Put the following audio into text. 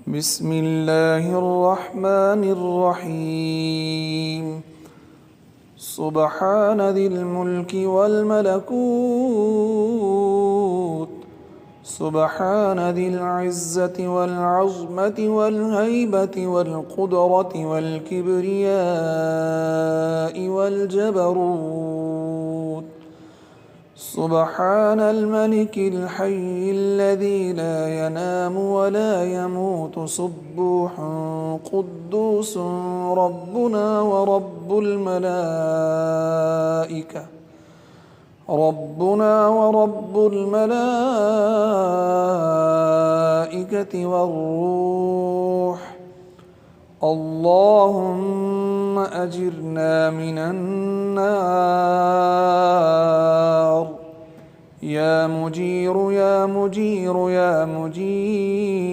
بسم الله الرحمن الرحيم. سبحان ذي الملك والملكوت، سبحان ذي العزة والعظمة والهيبة والقدرة والكبرياء والجبروت. سبحان الملك الحي الذي لا ينام ولا يموت، سبوح قدوس ربنا ورب الملائكة، ربنا ورب الملائكة والروح. اللهم أجرنا من النار. يا مجير يا مجير يا مجير.